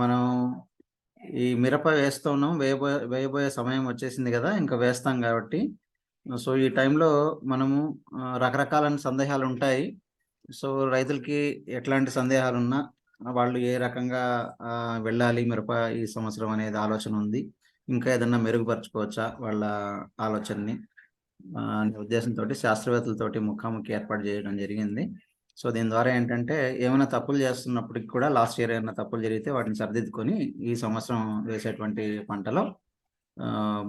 మనం ఈ మిరప వేస్తున్నాం. వేయబోయే సమయం వచ్చేసింది గదా! ఇంక వేస్తాం గాబట్టి, సో, ఈ టైంలో మనము రకరకాలైన సందేహాలుంటాయి. సో, రైతులకి ఎట్లాంటి సందేహాలున్నా వాళ్ళు ఏ రకంగా వెళ్ళాలి మిరప ఈ సంవత్సరం అనేది ఆలోచనుంది. ఇంకా ఏదన్నా మెరుగుపరుచుకోవచ్చా వాళ్ళ ఆలోచనని అనే ఉద్దేశంతోటి శాస్త్రవేత్తలతోటి ముఖాముఖి ఏర్పాటు జేయడం జరిగింది. సో, దీని ద్వారా ఏంటంటే ఏమైనా తప్పులు చేస్తున్నప్పటికి కూడా లాస్ట్ ఇయర్ ఏమైనా తప్పులు జరిగితే వాటిని సరిదిద్దుకొని ఈ సంవత్సరం వేసేటువంటి పంటలో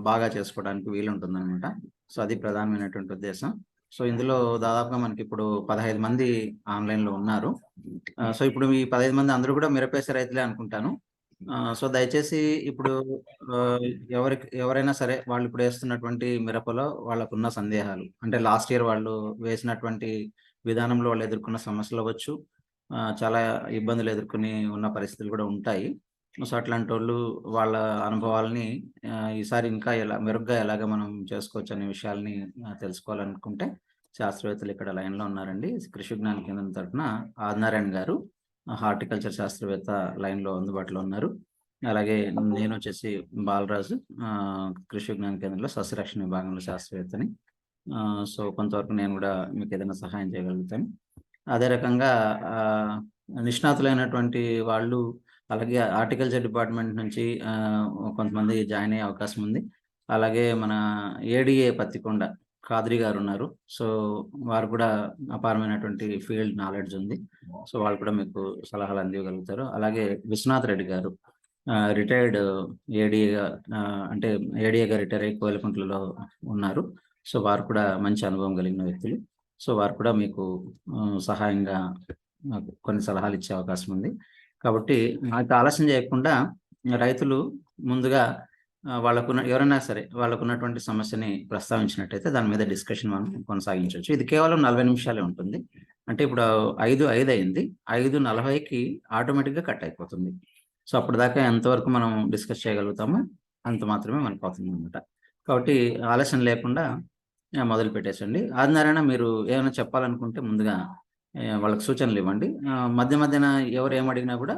బాగా చేసుకోవడానికి వీలుంటుందనమాట. సో, అది ప్రధానమైనటువంటి ఉద్దేశం. సో, ఇందులో దాదాపుగా మనకిప్పుడు 15 మంది ఆన్‌లైన్‌లో ఉన్నారు. సో, ఇప్పుడు ఈ 15 మంది అందరూ కూడా మిరపేసే రైతులే అనుకుంటాను. సో, దయచేసి ఇప్పుడు ఆహ్, ఎవరైనా సరే వాళ్ళిప్పుడు ఏస్తున్నటువంటి మిరపలో వాళ్ళకున్న సందేహాలు అంటే లాస్ట్ ఇయర్ వాళ్ళు వేసినటువంటి విధానంలో వాళ్ళు ఎదుర్కొన్న సమస్యలవ్వచ్చు. చాలా ఇబ్బందులు ఎదుర్కొని ఉన్న పరిస్థితులు కూడా ఉంటాయి. సో, అట్లాంటోళ్ళు వాళ్ళ అనుభవాల్ని ఈసారి ఇంకా మెరుగ్గా ఎలాగా మనం చేసుకోవచ్చనే విషయాల్ని తెలుసుకోవాలనుకుంటే శాస్త్రవేత్తలు ఇక్కడ లైన్‌లో ఉన్నారండి. కృషి విజ్ఞాన కేంద్రం తరపున ఆదినారాయణ గారు హార్టికల్చర్ శాస్త్రవేత్త లైన్‌లో అందుబాటులో ఉన్నారు. అలాగే నేనొచ్చేసి బాలరాజు కృషి విజ్ఞాన కేంద్రంలో సస్యరక్షణ విభాగంలో శాస్త్రవేత్తని. సో, కొంతవరకు నేను గూడా మీకేదైనా సహాయం చేయగలుగుతాను. అదే రకంగా నిష్ణాతులైనటువంటి వాళ్ళు అలాగే హార్టికల్చర్ డిపార్ట్‌మెంట్ నుంచి కొంతమంది జాయిన్ అయ్యే అవకాశం ఉంది. అలాగే మన ఏడీఏ పత్తికొండ ఖాద్రి గారున్నారు. సో, వారు కూడా అపారమైనటువంటి ఫీల్డ్ నాలెడ్జ్ ఉంది. సో, వాళ్ళు కూడా మీకు సలహాలు అందివ్వగలుగుతారు. అలాగే విశ్వనాథ్ రెడ్డి గారు రిటైర్డ్ ఏడీఏగా అంటే ఏడీఏగా రిటైర్ అయ్యి కోయిలకుంట్లలో ఉన్నారు. సో, వారు కూడా మంచి అనుభవం కలిగిన వ్యక్తులు. సో, వారు కూడా మీకు సహాయంగా కొన్ని సలహాలు ఇచ్చే అవకాశం ఉంది. కాబట్టి అయితే ఆలస్యం చేయకుండా రైతులు ముందుగా ఎవరైనా సరే వాళ్ళకున్నటువంటి సమస్యని ప్రస్తావించినట్టయితే దాని మీద డిస్కషన్ మనం కొనసాగించొచ్చు. ఇది కేవలం 40 నిమిషాలే ఉంటుంది. అంటే ఇప్పుడు 5 అయింది. 5:40కి ఆటోమేటిక్‌గా కట్ అయిపోతుంది. సో, అప్పటిదాకా ఎంతవరకు మనం డిస్కస్ చేయగలుగుతామో అంత మాత్రమే మనకవుతుందనమాట. కాబట్టి ఆలస్యం లేకుండా మొదలు పెట్టేసండి. ఆదినారాయణ మీరు ఏమైనా చెప్పాలనుకుంటే ముందుగా వాళ్ళకి సూచనలివ్వండి. మధ్య మధ్యన ఎవరు ఏమడిగినా గూడా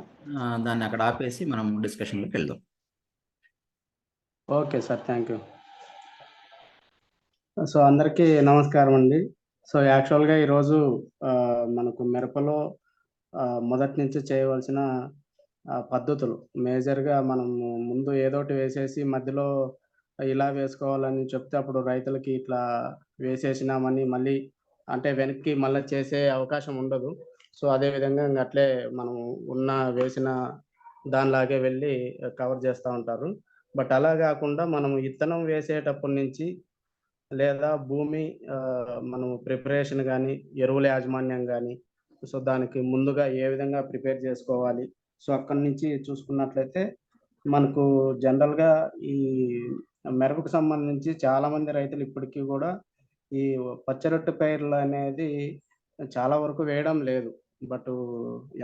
దాన్ని అక్కడ ఆపేసి మనం డిస్కషన్‌లోకెళ్దాం. Okay sir. Thank you. So, అందరికీ నమస్కారం అండి. సో, యాక్చువల్‌గా ఈరోజు మనకు మిరపలో మొదటి నుంచి చేయవలసిన పద్ధతులు మేజర్‌గా మనము ముందు ఏదోటి వేసేసి మధ్యలో ఇలా వేసుకోవాలని చెప్తే అప్పుడు రైతులకి ఇట్లా వేసేసినామని మళ్ళీ అంటే వెనక్కి మళ్ళా చేసే అవకాశం ఉండదు. సో, అదే విధంగా అట్లే మనం వేసిన దానిలాగే వెళ్ళి కవర్ చేస్తా ఉంటారు. బట్ అలా గాకుండా మనం ఇత్తనం వేసేటప్పటి నుంచి లేదా భూమి మనం ప్రిపరేషన్ గాని, ఎరువుల యాజమాన్యం గాని, సో, దానికి ముందుగా ఏ విధంగా ప్రిపేర్ చేసుకోవాలి. సో, అక్కడి నుంచి చూసుకున్నట్లయితే మనకు జనరల్‌గా ఈ మిరపకు సంబంధించి చాలామంది రైతులు ఇప్పటికి గూడా ఈ పచ్చి రొట్టె పైర్లనేది చాలా వరకు వేయడం లేదు. బటు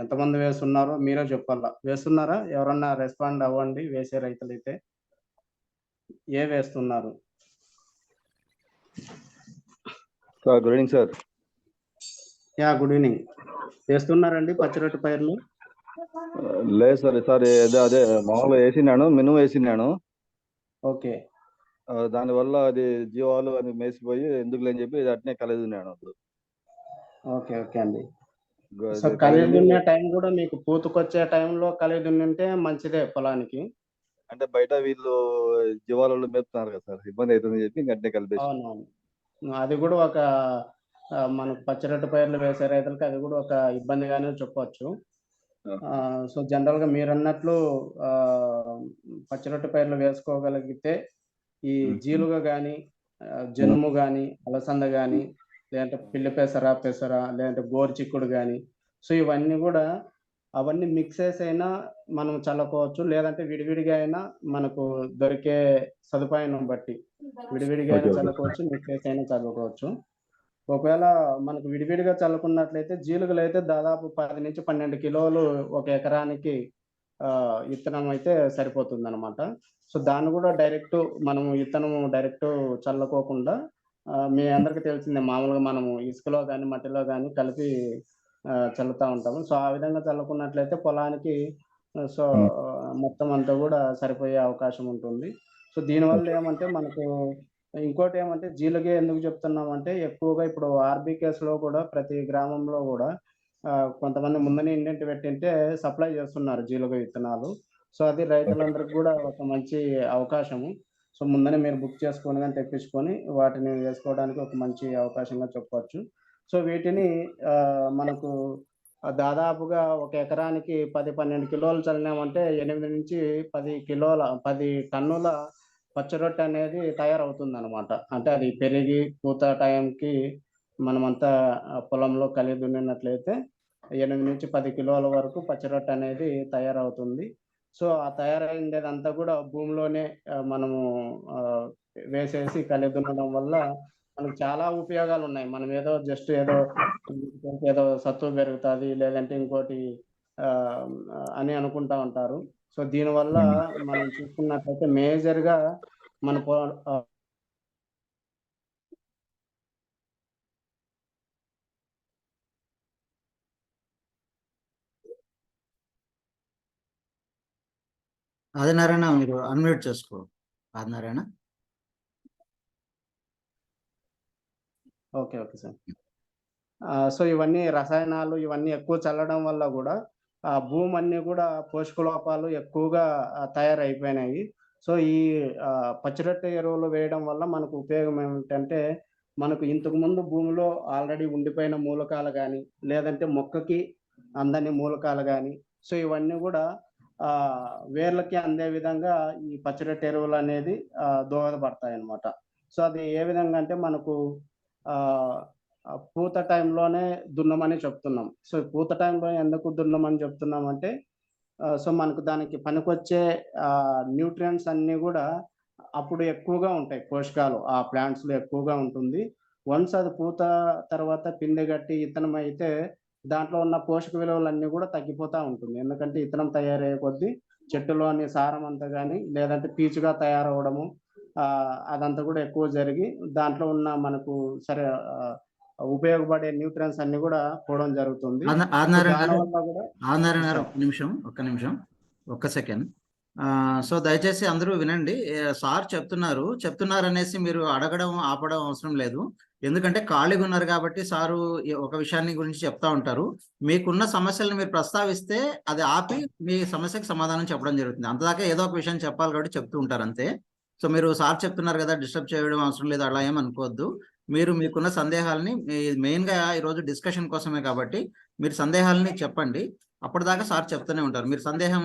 ఎంతమంది వేస్తున్నారో మీరే చెప్పాలా. వేస్తున్నారా? ఎవరన్నా రెస్పాండ్ అవ్వండి వేసే రైతులైతే. వేస్తున్నారు? Sir good evening sir. Yeah! Good evening. వేస్తున్నారండి పచ్చి రొట్టె పైర్లు? లేదు సార్. ఈసారి అదే మామూలుగా వేసినాను. మినుము వేసినాను. ఓకే. దానివల్ల అది జీవాలు అది మేసిపోయి ఎందుకులే అని చెప్పి అట్నే కలిదున్నాను. ఓకే. ఓకే అండి. సో, కలిగి దున్నే టైం గూడా మీకు పూతకొచ్చే టైంలో కలిగి దున్నుంటే మంచిదే పొలానికి. అంటే బయట వీళ్ళు జీవాలలో మేపుతున్నారు కదా సార్, ఇబ్బంది అవుతుందని చెప్పి అట్నే కలిపేసి. అవునవును. అది గూడా ఒక మనకు పచ్చి రొట్టె పైర్లు వేసే రైతులకి అది గూడా ఒక ఇబ్బందిగానే చెప్పొచ్చు. సో, జనరల్‌గా మీరన్నట్లు పచ్చి రొట్టె పైర్లు వేసుకోగలిగితే ఈ జీలుగ గాని, జనుము గాని, అలసంద గాని, లేదంటే పిల్లి పెసర, లేదంటే గోరుచిక్కుడు గాని, సో, ఇవన్నీ గూడా అవన్నీ మిక్సేసి అయినా మనం చల్లుకోవచ్చు. లేదంటే విడివిడిగా అయినా మనకు దొరికే సదుపాయాన్ని బట్టి విడివిడిగా అయినా చల్లుకోవచ్చు. మిక్సేసి అయినా చల్లుకోవచ్చు. ఒకవేళ మనకు విడివిడిగా చల్లుకున్నట్లయితే జీలుగలైతే దాదాపు 10-12 కిలోలు ఒక ఎకరానికి ఇత్తనం అయితే సరిపోతుందనమాట. సో, దాన్ని గూడా మనము ఇత్తనము డైరెక్టు చల్లుకోకుండా మీ అందరికీ తెలిసిందే మామూలుగా మనము ఇసుకలో గాని, మట్టిలో గాని కలిపి చల్లుతా ఉంటాము. సో, ఆ విధంగా చల్లుకున్నట్లయితే పొలానికి సో మొత్తం అంతా కూడా సరిపోయే అవకాశం ఉంటుంది. సో దీనివల్ల ఏమంటే మనకు ఇంకోటి ఏమంటే జీలుగే ఎందుకు చెప్తున్నామంటే ఎక్కువగా ఇప్పుడు ఆర్బీకేస్‌లో కూడా ప్రతి గ్రామంలో కూడా కొంతమంది ముందనే ఇండెంట్ పెట్టింటే సప్లై చేస్తున్నారు జీలుగ విత్తనాలు. సో అది రైతులందరికి కూడా ఒక మంచి అవకాశము. సో ముందనే మీరు బుక్ చేసుకొని గాని తెప్పించుకొని వాటిని వేసుకోవడానికి ఒక మంచి అవకాశంగా చెప్పొచ్చు. సో వీటిని మనకు దాదాపుగా ఒక ఎకరానికి 10, 12 కిలోలు చల్లినామంటే 8-10 టన్నుల పచ్చి రొట్టె అనేది తయారవుతుందనమాట. అంటే అది పెరిగి పూత టైంకి మనమంతా పొలంలో కలిగి దున్నినట్లయితే 8-10 కిలోల వరకు పచ్చి రొట్టె అనేది తయారవుతుంది. సో ఆ తయారైందేదంతా కూడా భూమిలోనే మనము వేసేసి కలిగి దున్నడం వల్ల మనకు చాలా ఉపయోగాలున్నాయి. మనం ఏదో జస్ట్ ఏదో సత్తువ పెరుగుతాది లేదంటే ఇంకోటి ఆహ్, అని అనుకుంటా ఉంటారు. సో దీనివల్ల మనం చూసుకున్నట్లయితే మేజర్‌గా మన ఆదినారాయణ మీరు అన్మ్యూట్ చేసుకో. ఆదినారాయణ. ఓకే. సార్. సో ఇవన్నీ రసాయనాలు ఇవన్నీ ఎక్కువ చల్లడం వల్ల గూడా భూమి అన్నీ గూడా పోషక లోపాలు ఎక్కువగా తయారైపోయినాయి. సో ఈ పచ్చిరొట్టె ఎరువులు వేయడం వల్ల మనకు ఉపయోగం ఏమిటంటే, మనకు ఇంతకుముందు భూమిలో ఆల్రెడీ ఉండిపోయిన మూలకాలు గానీ, లేదంటే మొక్కకి అందని మూలకాలు గానీ, సో ఇవన్నీ గూడా వేర్లకి అందే విధంగా ఈ పచ్చిరొట్టె ఎరువులనేది దోహదపడతాయన్నమాట. సో అది ఏ విధంగా అంటే మనకు ఆహ్ పూత టైంలోనే దున్నమని చెప్తున్నాం. సో పూత టైంలో ఎందుకు దున్నమని చెప్తున్నామంటే సో మనకు దానికి పనికొచ్చే న్యూట్రియంట్స్ అన్నీ గూడా అప్పుడు ఎక్కువగా ఉంటాయి. పోషకాలు ఆ ప్లాంట్స్‌లో ఎక్కువగా ఉంటుంది. వన్స్ అది పూత తర్వాత పిందె గట్టి ఇత్తనం అయితే దాంట్లో ఉన్న పోషక విలువలన్నీ గూడా తగ్గిపోతా ఉంటుంది. ఎందుకంటే ఇత్తనం తయారయ్యే కొద్దీ చెట్టులోని సారం అంతా గాని లేదంటే పీచుగా తయారవ్వడము అదంతా గూడా ఎక్కువ జరిగి దాంట్లో ఉన్న మనకు సరే ఉపయోగపడే న్యూట్రియన్స్ అన్నీ గూడా పోవడం జరుగుతుంది. ఆదినారాయణ గారు, దానివల్ల గూడా ఆదినారాయణ గారు ఒక్క నిమిషం. ఒక్క సెకండ్. సో దయచేసి అందరూ వినండి. సార్ చెప్తున్నారనేసి మీరు అడగడం ఆపడం అవసరం లేదు. ఎందుకంటే ఖాళీగా ఉన్నారు కాబట్టి సారు ఒక విషయాన్ని గురించి చెప్తా ఉంటారు. మీకున్న సమస్యలను మీరు ప్రస్తావిస్తే అది ఆపి మీ సమస్యకు సమాధానం చెప్పడం జరుగుతుంది. అంతదాకా ఏదో ఒక విషయం చెప్పాలి కాబట్టి చెప్తూ ఉంటారు అంతే. సో మీరు సార్ చెప్తున్నారు కదా, డిస్టర్బ్ చేయడం అవసరం లేదు, అలా ఏం అనుకోవద్దు. మీరు మీకున్న సందేహాలని మెయిన్గా ఈరోజు డిస్కషన్ కోసమే కాబట్టి మీరు సందేహాలని చెప్పండి. అప్పటిదాకా సార్ చెప్తూనే ఉంటారు. మీరు సందేహం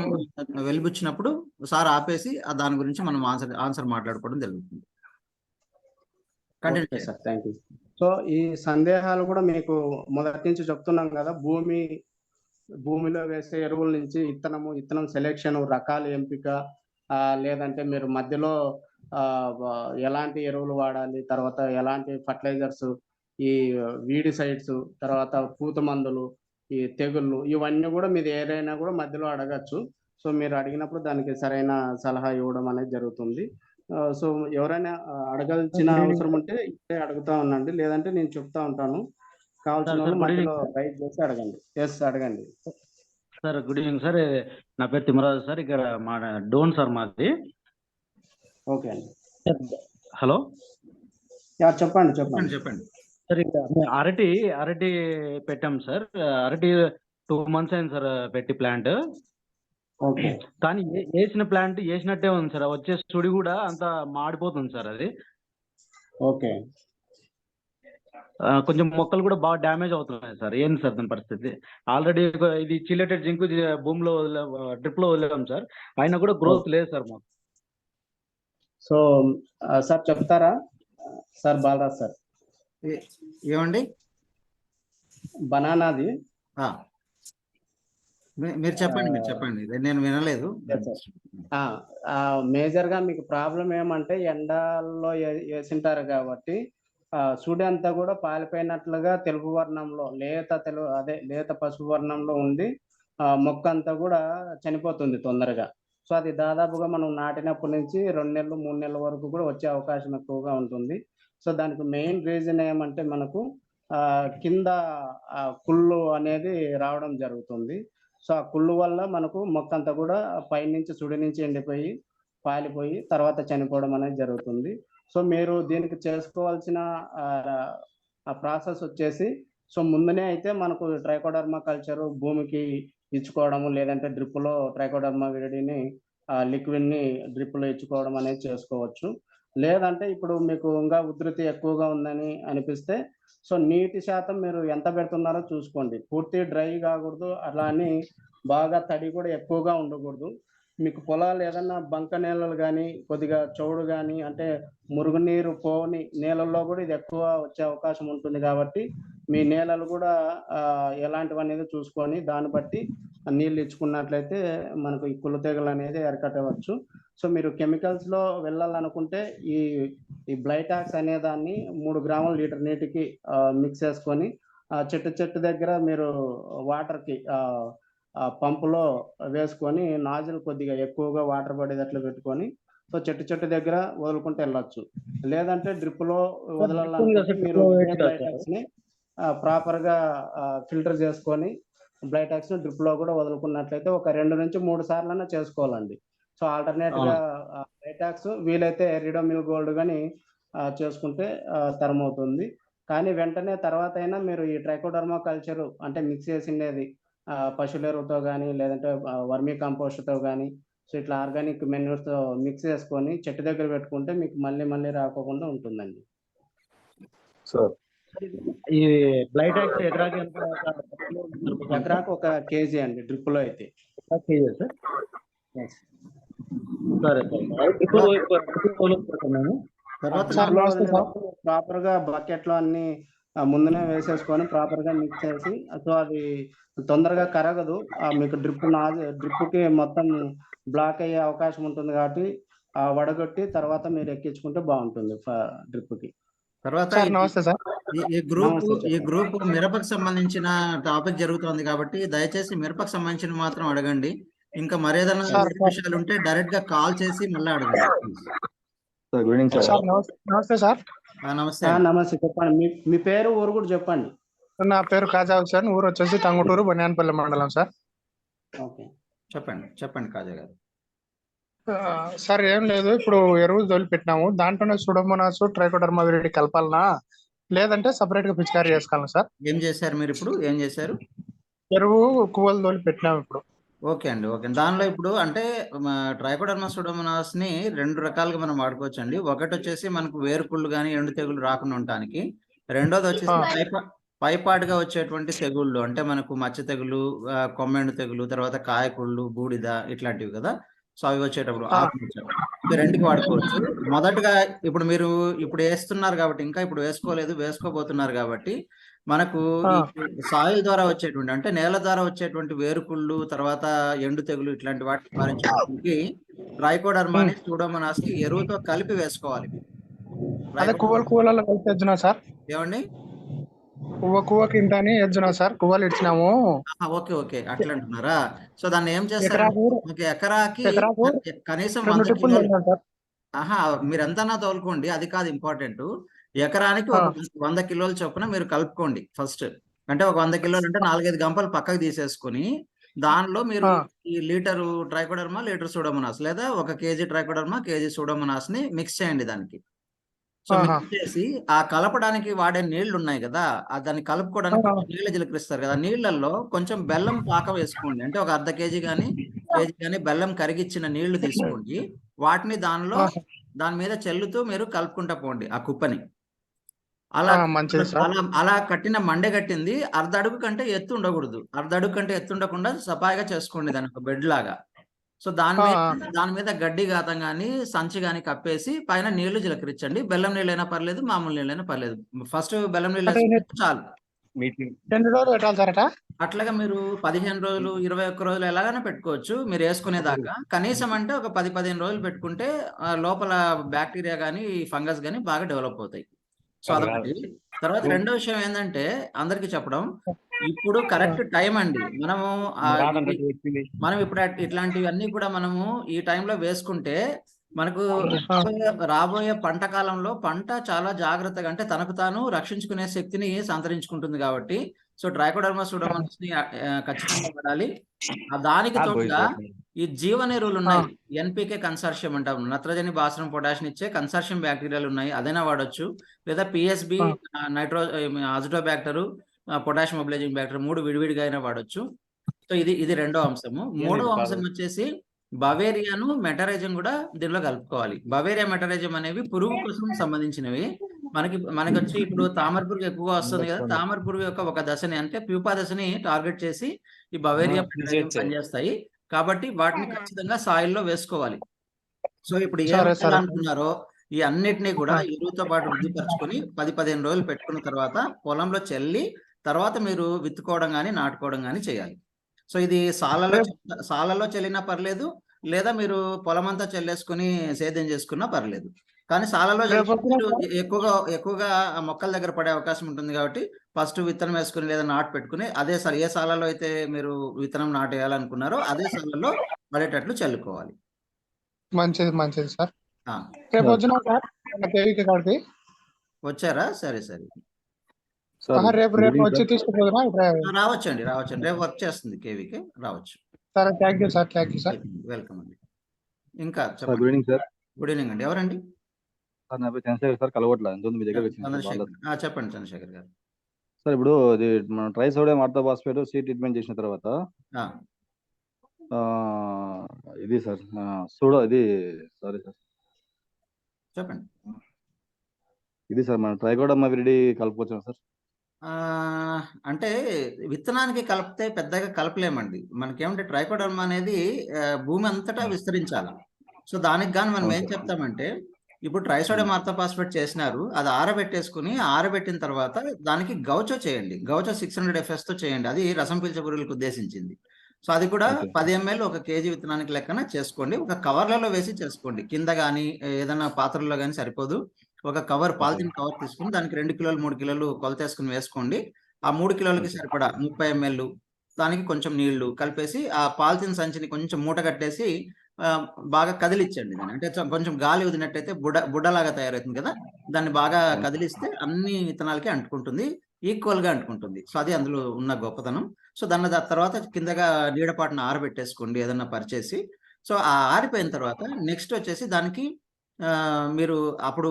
వెలిబుచ్చినప్పుడు సార్ ఆపేసి దాని గురించి మనం ఆన్సర్ మాట్లాడుకోవడం జరుగుతుంది. Okay sir, thank you. So ఈ సందేహాలు కూడా మీకు మొదటి నుంచి చెప్తున్నాం కదా, భూమిలో వేసే ఎరువుల నుంచి ఇత్తనం సెలెక్షన్, రకాల ఎంపిక, లేదంటే మీరు మధ్యలో ఎలాంటి ఎరువులు వాడాలి, తర్వాత ఎలాంటి ఫర్టిలైజర్స్, ఈ వీడిసైడ్స్, తర్వాత పూత మందులు, ఈ తెగుళ్ళు, ఇవన్నీ కూడా మీరు ఏదైనా కూడా మధ్యలో అడగచ్చు. సో మీరు అడిగినప్పుడు దానికి సరైన సలహా ఇవ్వడం అనేది జరుగుతుంది. సో ఎవరైనా అడగాల్సిన అవసరం ఉంటే ఇప్పుడే అడుగుతా ఉండండి, లేదంటే నేను చెప్తా ఉంటాను. కావాల్సిన వాళ్ళు మధ్యలో రైట్ చేసి అడగండి. అడగండి సార్. Good evening sir. నా పేరు తిమ్మరాజు సార్. ఇక్కడ మా డోన్ సార్ మాది. ఓకే అండి. హలో, చెప్పండి సార్. ఇక్కడ అరటి పెట్టాం సార్. అరటి 2 months అయింది సార్ పెట్టి ప్లాంట్. ఓకే. కానీ వేసిన ప్లాంట్ వేసినట్టే ఉంది సార్. వచ్చే సుడి కూడా అంత మాడిపోతుంది సార్ అది. ఓకే. కొంచెం మొక్కలు కూడా బాగా డ్యామేజ్ అవుతున్నాయి సార్. ఏంది సార్ దాని పరిస్థితి? ఆల్రెడీ ఇది చిల్లెటెడ్ జింక్ భూమిలో డ్రిప్ లో వదిలేం సార్, అయినా కూడా గ్రోత్ లేదు సార్ మాకు. సో సార్ చెప్తారా సార్? బాలరాజ్ సార్ ఏమండి బనానాది మీరు చెప్పండి, నేను వినలేదు. మేజర్ గా మీకు ప్రాబ్లం ఏమంటే ఎండల్లో వేసింటారు కాబట్టి సుడి అంతా కూడా పాలిపోయినట్లుగా తెలుపు వర్ణంలో లేత పసుపు వర్ణంలో ఉండి మొక్క అంతా కూడా చనిపోతుంది తొందరగా. సో అది దాదాపుగా మనం నాటినప్పటి నుంచి 2 నెలలు 3 నెలల వరకు కూడా వచ్చే అవకాశం ఎక్కువగా ఉంటుంది. సో దానికి మెయిన్ రీజన్ ఏమంటే మనకు కింద కుళ్ళు అనేది రావడం జరుగుతుంది. సో ఆ కుళ్ళు వల్ల మనకు మొక్క అంతా కూడా పైనుంచి సుడి నుంచి ఎండిపోయి పాలిపోయి తర్వాత చనిపోవడం అనేది జరుగుతుంది. సో మీరు దీనికి చేసుకోవాల్సిన ఆ ప్రాసెస్ వచ్చేసి, సో ముందునే అయితే మనకు ట్రైకోడర్మా కల్చర్ భూమికి ఇచ్చుకోవడము, లేదంటే డ్రిప్లో ట్రైకోడర్మా విరిడిని లిక్విడ్ని డ్రిప్లో ఇచ్చుకోవడం అనేది చేసుకోవచ్చు. లేదంటే ఇప్పుడు మీకు ఇంకా ఉధృతి ఎక్కువగా ఉందని అనిపిస్తే, సో నీటి శాతం మీరు ఎంత పెడుతున్నారో చూసుకోండి. పూర్తి డ్రై కాకూడదు, అలా అని బాగా తడి కూడా ఎక్కువగా ఉండకూడదు. మీకు పొలాలు ఏదన్నా బంక నేలలు కానీ, కొద్దిగా చౌడు కానీ, అంటే మురుగునీరు పోని నేలల్లో కూడా ఇది ఎక్కువ వచ్చే అవకాశం ఉంటుంది. కాబట్టి మీ నేలలు కూడా ఎలాంటివి అనేది చూసుకొని దాన్ని బట్టి నీళ్ళు ఇచ్చుకున్నట్లయితే మనకు ఈ కుళ్ళు తెగులు అనేది అరికట్టవచ్చు. సో మీరు కెమికల్స్లో వెళ్ళాలనుకుంటే ఈ బ్లైటాక్స్ అనే దాన్ని 3 గ్రాముల లీటర్ నీటికి మిక్స్ చేసుకొని చెట్టు దగ్గర మీరు వాటర్కి పంపులో వేసుకొని నాజిల్ కొద్దిగా ఎక్కువగా వాటర్ పడేటట్లు పెట్టుకొని, సో చెట్టు దగ్గర వదులుకుంటూ వెళ్ళొచ్చు. లేదంటే డ్రిప్లో వదలాలనుకుంటే మీరు బ్లైటాక్స్ని ప్రాపర్గా ఫిల్టర్ చేసుకొని బ్లైటాక్స్ని డ్రిప్లో కూడా వదులుకున్నట్లయితే ఒక 2 నుంచి 3 సార్లన్నా చేసుకోవాలండి. సో ఆల్టర్నేట్గా బ్లైటాక్స్ వీలైతే రిడోమిల్ గోల్డ్ కానీ చేసుకుంటే తరమవుతుంది. కానీ వెంటనే తర్వాత అయినా మీరు ఈ ట్రైకోడర్మా కల్చర్ అంటే మిక్స్ చేసిండేది పశువుల ఎరువుతో కానీ, లేదంటే వర్మీ కంపోస్ట్తో కానీ, సో ఇట్లా ఆర్గానిక్ మెన్యూర్స్తో మిక్స్ చేసుకొని చెట్టు దగ్గర పెట్టుకుంటే మీకు మళ్ళీ రాకోకుండా ఉంటుందండి. సార్ ఈ బ్లైటాక్స్ ఎకరాకి ఎకరాకు 1 కేజీ అండి డ్రిప్లో అయితే. సార్ సరే ప్రాపర్గా బకెట్లో అన్ని ముందునే వేసేసుకొని ప్రాపర్గా మిక్స్ చేసి, సో అది తొందరగా కరగదు. మీకు డ్రిప్కి మొత్తం బ్లాక్ అయ్యే అవకాశం ఉంటుంది. కాబట్టి వడగొట్టి తర్వాత మీరు ఎక్కించుకుంటే బాగుంటుంది డ్రిప్కి. తర్వాత నమస్తే సార్. ఈ గ్రూప్ మిరపకు సంబంధించిన టాపిక్ జరుగుతోంది కాబట్టి దయచేసి మిరపకు సంబంధించిన మాత్రం అడగండి. ఇంకా మరేదైనా విషయాలు ఉంటే డైరెక్ట్ గా కాల్ చేసి మళ్ళీ అడగండి. Sir good evening sir. నమస్తే సార్. నమస్తే. నమస్తే, చెప్పండి. మీ పేరు, ఊరు కూడా చెప్పండి. నా పేరు కాజా హుసేన్, ఊరు వచ్చేసి టంగుటూరు, బనియాన్పల్లి మండలం సార్. ఓకే, చెప్పండి కాజా గారు. సార్ ఏం లేదు, ఇప్పుడు ఎరువులు తోలిపెట్టినాము, దాంట్లోనే సూడోమోనాస్ ట్రైకోడర్మా విరిడి కలపాలనా లేదంటే సపరేట్ గా పిచికారీ చేసుకోవాలా సార్? ఏం చేశారు మీరు ఇప్పుడు? ఏం చేశారు? ఎరువు కువ్వలు తోలిపెట్టినాము ఇప్పుడు. ఓకే అండి, ఓకే. దానిలో ఇప్పుడు అంటే ట్రైకోడర్మా సూడోమోనాస్ ని 2 రకాలుగా మనం వాడుకోవచ్చు అండి. ఒకటి వచ్చేసి మనకు వేరుకుళ్ళు కానీ ఎండు తెగులు రాకుండా ఉండటానికి. రెండోది వచ్చేసి పైపాటుగా వచ్చేటువంటి తెగుళ్ళు, అంటే మనకు మచ్చ తెగులు, కొమ్మెండు తెగులు, తర్వాత కాయకుళ్ళు, బూడిద ఇట్లాంటివి కదా. సో అవి వచ్చేటప్పుడు రెండుకి వాడుకోవచ్చు. మొదటగా ఇప్పుడు మీరు వేస్తున్నారు కాబట్టి, ఇంకా ఇప్పుడు వేసుకోబోతున్నారు కాబట్టి, మనకు సాయిల్ ద్వారా వచ్చేటువంటి అంటే నేల ద్వారా వచ్చేటువంటి వేరుకుళ్ళు, తర్వాత ఎండు తెగులు ఇట్లాంటి వాటిని నివారించడానికి ట్రైకోడర్మాని సూడోమోనాస్ ని ఎరువుతో కలిపి వేసుకోవాలి. కువ్వలలో కలిపి ఎజ్జునా సార్? ఏమండి? కువ్వకి ఇంత అని ఎజ్జునా సార్? కువ్వలు ఇచ్చినాము. ఓకే, అట్లా అంటున్నారా? సో దాన్ని ఏం చేస్తారు? ఎకరాకి కనీసం 100 కిలోలు. మీరెంతనా తోలుకోండి, అది కాదు ఇంపార్టెంట్. ఎకరానికి 100 కిలోల చొప్పున మీరు కలుపుకోండి ఫస్ట్. అంటే ఒక 100 కిలోలు అంటే 4-5 గంపలు పక్కకు తీసేసుకుని దానిలో మీరు ఈ లీటరు ట్రైకోడర్మా, లీటర్ సూడోమోనాస్, లేదా 1 కేజీ ట్రైకోడర్మా, కేజీ సూడోమోనాస్ ని మిక్స్ చేయండి దానికి. సో మిక్స్ చేసి ఆ కలపడానికి వాడే నీళ్లు ఉన్నాయి కదా, దాన్ని కలుపుకోవడానికి నీళ్ళు చిలకరిస్తారు కదా, నీళ్లలో కొంచెం బెల్లం పాక వేసుకోండి. అంటే ఒక 1/2 కేజీ కానీ బెల్లం కరిగిచ్చిన నీళ్లు తీసుకోండి. వాటిని దాని మీద చల్లుతూ మీరు కలుపుకుంటా పోండి ఆ కుప్పని. అలా కట్టిన మండే కట్టింది 1/2 అడుగు కంటే ఎత్తు ఉండకూడదు. 1/2 అడుగు కంటే ఎత్తు ఉండకుండా సపాయిగా చేసుకోండి దాని ఒక బెడ్ లాగా. సో దాని మీద గడ్డి గాతం కానీ సంచి కానీ కప్పేసి పైన నీళ్లు చిలకరించండి. బెల్లం నీళ్ళైనా పర్లేదు, మామూలు నీళ్ళైనా పర్లేదు. ఫస్ట్ బెల్లం నీళ్ళు చాలు. అట్లాగా మీరు 15 రోజులు, 21 రోజులు ఎలాగైనా పెట్టుకోవచ్చు మీరు వేసుకునేదాకా. కనీసం అంటే ఒక 10-15 రోజులు పెట్టుకుంటే లోపల బ్యాక్టీరియా కానీ ఫంగస్ కానీ బాగా డెవలప్ అవుతాయి. సో అదొకటి. తర్వాత రెండో విషయం ఏంటంటే అందరికి చెప్పడం, ఇప్పుడు కరెక్ట్ టైం అండి. మనం ఇప్పుడు ఇట్లాంటివన్నీ కూడా మనము ఈ టైంలో వేసుకుంటే మనకు ఆ, రాబోయే పంట కాలంలో పంట చాలా జాగ్రత్తగా అంటే తనకు తాను రక్షించుకునే శక్తిని సంతరించుకుంటుంది కాబట్టి సో ట్రైకోడర్మా సూడోమోనాస్ ని ఖచ్చితంగా వాడాలి. దానికి తోడుగా ఈ జీవన ఎరువులు ఉన్నాయి, ఎన్పికే కన్సార్షియం అంటాం, నత్రజని భాస్వరం పొటాషియం ఇచ్చే కన్సార్షియం బ్యాక్టీరియాలు ఉన్నాయి, అదైనా వాడొచ్చు. లేదా PSB, nitro Azotobacter, potassium mobilising bacteria 3 విడివిడిగా అయినా వాడొచ్చు. సో ఇది రెండో అంశము. మూడో అంశం వచ్చేసి బవేరియాను మెటరైజం కూడా దీనిలో కలుపుకోవాలి. బవేరియా మెటరైజం అనేవి పురుగు కోసం సంబంధించినవి. మనకి వచ్చి ఇప్పుడు తామర పురుగు ఎక్కువగా వస్తుంది కదా, తామర పురుగు యొక్క ఒక దశని అంటే ప్యూపా దశని టార్గెట్ చేసి ఈ బవేరియా మెటరైజం పనిచేస్తాయి. కాబట్టి వాటిని ఖచ్చితంగా సాయిల్లో వేసుకోవాలి. సో ఇప్పుడు అనుకున్నారో ఈ అన్నిటినీ కూడా ఎరువుతో పాటు వృద్ధిపరచుకొని 10-15 రోజులు పెట్టుకున్న తర్వాత పొలంలో చల్లి తర్వాత మీరు విత్తుకోవడం కానీ నాటుకోవడం కానీ చేయాలి. సో ఇది సాలలో చల్లినా పర్లేదు, లేదా మీరు పొలం అంతా చల్లేసుకుని సేద్యం చేసుకున్నా పర్లేదు. కానీ సాలలో ఎక్కువగా మొక్కల దగ్గర పడే అవకాశం ఉంటుంది కాబట్టి ఫస్ట్ విత్తనం వేసుకుని లేదా నాటు పెట్టుకుని అదే ఏ సాలలో అయితే మీరు విత్తనం నాటేయాలనుకున్నారో అదే సాలలో పడేటట్లు చల్లుకోవాలి. మంచిది సార్. రేపు వచ్చినా సార్ కేవీకి కాడికి వచ్చారా? సరే రేపు వచ్చి తీసుకుపోదునా? రావచ్చండి. రేపు వర్క్ చేస్తుంది కేవీకి, రావచ్చు. సరే, థ్యాంక్ యూ సార్. వెల్కమ్ అండి. ఇంకా good evening sir. Good evening అండి. ఎవరండి? సార్ నా పేరు చంద్రశేఖర్ సార్, కలవట్ల మీ దగ్గర చెప్పండి చంద్రశేఖర్ గారు. సార్ ఇప్పుడు మనం ట్రైసోడియం ఆర్థోఫాస్ఫేట్ సీడ్ ట్రీట్మెంట్ చేసిన తర్వాత ఇది సార్ సారీ సార్ చెప్పండి. ఇది సార్ మన ట్రైకోడర్మా విరిడి కలుపుకోవచ్చా సార్? అంటే విత్తనానికి కలిపితే పెద్దగా కలపలేమండి. మనకేమంటే ట్రైకోడర్మా అనేది భూమి అంతటా విస్తరించాలి. సో దానికి గాను మనం ఏం చెప్తామంటే ఇప్పుడు ట్రైసోడియం ఆర్థోఫాస్ఫేట్ చేసినారు, అది ఆరబెట్టిన తర్వాత దానికి గౌచో చేయండి. గౌచో 600 FS తో చేయండి. అది రసం పీల్చే పురుగులకు ఉద్దేశించింది. సో అది కూడా 10 ml 1 kg విత్తనానికి లెక్కన చేసుకోండి. ఒక కవర్లలో వేసి చేసుకోండి. కింద కానీ ఏదైనా పాత్రల్లో కానీ సరిపోదు. ఒక కవర్, పాలిథిన్ కవర్ తీసుకుని దానికి 2 కిలోలు 3 కిలోలు కొలతేసుకుని వేసుకోండి. ఆ 3 కిలోలకి సరిపడా 30 ml దానికి కొంచెం నీళ్లు కలిపేసి ఆ పాలిథిన్ సంచిని కొంచెం మూట కట్టేసి బాగా కదిలించండి. దాన్ని అంటే కొంచెం గాలి వదిలినట్టయితే బుడ్డలాగా తయారవుతుంది కదా, దాన్ని బాగా కదిలిస్తే అన్ని విత్తనాలకి అంటుకుంటుంది, ఈక్వల్ గా అంటుకుంటుంది. సో అది అందులో ఉన్న గొప్పతనం. సో దాని తర్వాత కిందగా నీడపాటును ఆరబెట్టేసుకోండి ఏదన్నా పరిచేసి. సో ఆ ఆరిపోయిన తర్వాత నెక్స్ట్ వచ్చేసి దానికి మీరు అప్పుడు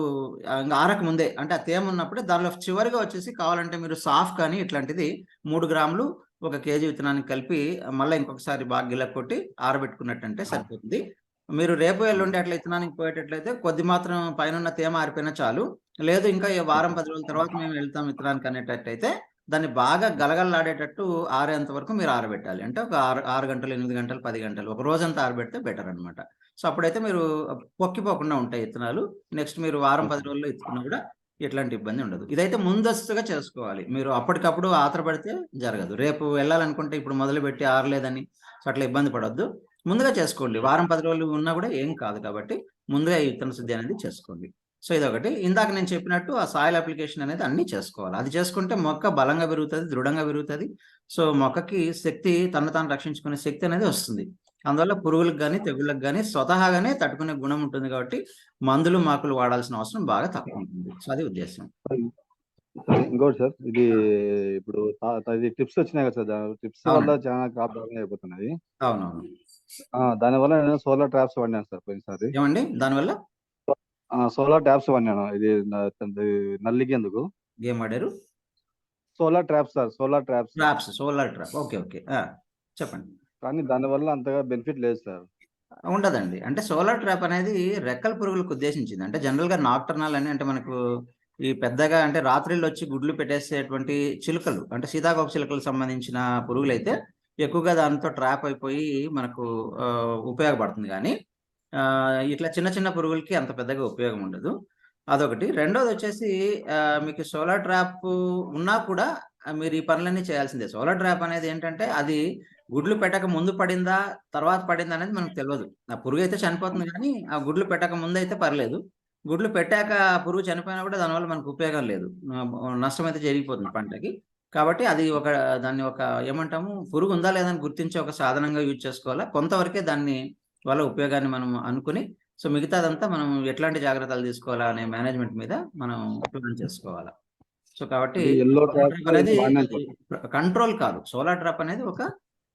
ఆరక ముందే అంటే ఆ తేమ ఉన్నప్పుడే దానిలో చివరిగా వచ్చేసి కావాలంటే మీరు సాఫ్ కానీ ఇట్లాంటిది 3 గ్రాములు 1 kg విత్తనానికి కలిపి మళ్ళీ ఇంకొకసారి బాగా గిల్ల కొట్టి ఆరబెట్టుకున్నట్టంటే సరిపోతుంది. మీరు రేపు ఎల్లుండి అట్లా విత్తనానికి పోయేటట్లయితే కొద్ది మాత్రం పైన తేమ ఆరిపోయినా చాలు. లేదు ఇంకా వారం 10 రోజుల తర్వాత మేము వెళ్తాం విత్తనానికి అనేటట్టయితే దాన్ని బాగా గలగలలాడేటట్టు ఆరేంత వరకు మీరు ఆరబెట్టాలి. అంటే ఒక 6 గంటలు 8 గంటలు 10 గంటలు ఒక రోజంతా ఆరబెడితే బెటర్ అనమాట. సో అప్పుడైతే మీరు పొక్కిపోకుండా ఉంటాయి విత్తనాలు. నెక్స్ట్ మీరు వారం 10 రోజుల్లో ఎత్తుకున్నా కూడా ఎట్లాంటి ఇబ్బంది ఉండదు. ఇదైతే ముందస్తుగా చేసుకోవాలి. మీరు అప్పటికప్పుడు ఆతరపడితే జరగదు. రేపు వెళ్ళాలనుకుంటే ఇప్పుడు మొదలుపెట్టి ఆరలేదని అట్లా ఇబ్బంది పడొద్దు. ముందుగా చేసుకోండి. వారం 10 రోజులు ఉన్నా కూడా ఏం కాదు కాబట్టి ముందుగా ఈ విత్తన శుద్ధి అనేది చేసుకోండి. సో ఇదొకటి. ఇందాక నేను చెప్పినట్టు ఆ సాయిల్ అప్లికేషన్ అనేది అన్ని చేసుకోవాలి. అది చేసుకుంటే మొక్క బలంగా పెరుగుతుంది, దృఢంగా పెరుగుతుంది. సో మొక్కకి శక్తి, తను తాను రక్షించుకునే శక్తి అనేది వస్తుంది. అందువల్ల పురుగులకు కానీ తెగుళ్ళకి కానీ స్వతహాగానే తట్టుకునే గుణం ఉంటుంది కాబట్టి మందులు మాకులు వాడాల్సిన అవసరం బాగా తక్కువ ఉంటుంది. సో అది ఉద్దేశం. ఇంకోటి సార్, ఇది ఇప్పుడు టిప్స్ వచ్చినాయి కదా సార్, టిప్స్ వల్ల చాలా క్రాప్ డామేజ్ అయిపోతున్నది. అవునవును. దానివల్ల నేను సోలార్ ట్రాప్స్ వాడినాను సార్ పోయినసారి. ఏమండి దానివల్ల? సోలార్ ట్రాప్స్ వాడినాను. ఇది నల్లికి ఎందుకు ఏం వాడారు? Solar traps sir. Solar trap. Okay చెప్పండి. కానీ దానివల్ల అంతగా బెనిఫిట్ లేదు సార్. ఉండదండి. అంటే సోలార్ ట్రాప్ అనేది రెక్కల పురుగులకు ఉద్దేశించింది. అంటే జనరల్ గా నాక్టర్నల్ అని అంటే మనకు ఈ పెద్దగా అంటే రాత్రిళ్ళు వచ్చి గుడ్లు పెట్టేసేటువంటి చిలుకలు అంటే సీతాకోక చిలుకలకు సంబంధించిన పురుగులు అయితే ఎక్కువగా దాంతో ట్రాప్ అయిపోయి మనకు ఉపయోగపడుతుంది. కానీ ఇట్లా చిన్న చిన్న పురుగులకి అంత పెద్దగా ఉపయోగం ఉండదు. అదొకటి. రెండోది వచ్చేసి మీకు సోలార్ ట్రాప్ ఉన్నా కూడా మీరు ఈ పనులన్నీ చేయాల్సిందే. సోలార్ ట్రాప్ అనేది ఏంటంటే అది గుడ్లు పెట్టక ముందు పడిందా తర్వాత పడిందా అనేది మనకు తెలియదు. ఆ పురుగు అయితే చనిపోతుంది కానీ ఆ గుడ్లు పెట్టక ముందు అయితే పర్లేదు. గుడ్లు పెట్టాక పురుగు చనిపోయినా కూడా దానివల్ల మనకు ఉపయోగం లేదు, నష్టం అయితే జరిగిపోతుంది పంటకి. కాబట్టి అది దాన్ని ఏమంటాము, పురుగు ఉందా లేదని గుర్తించే ఒక సాధనంగా యూజ్ చేసుకోవాలా. కొంతవరకే దాన్ని వల్ల ఉపయోగాన్ని మనం అనుకుని సో మిగతాదంతా మనం ఎట్లాంటి జాగ్రత్తలు తీసుకోవాలా అనే మేనేజ్మెంట్ మీద మనం ప్లాన్ చేసుకోవాలా. సో కాబట్టి అది ఎల్లో సోలార్ ట్రాప్ ట్రాప్ అనేది బాగానే అది కంట్రోల్ కాదు. సోలార్ ట్రాప్ అనేది ఒక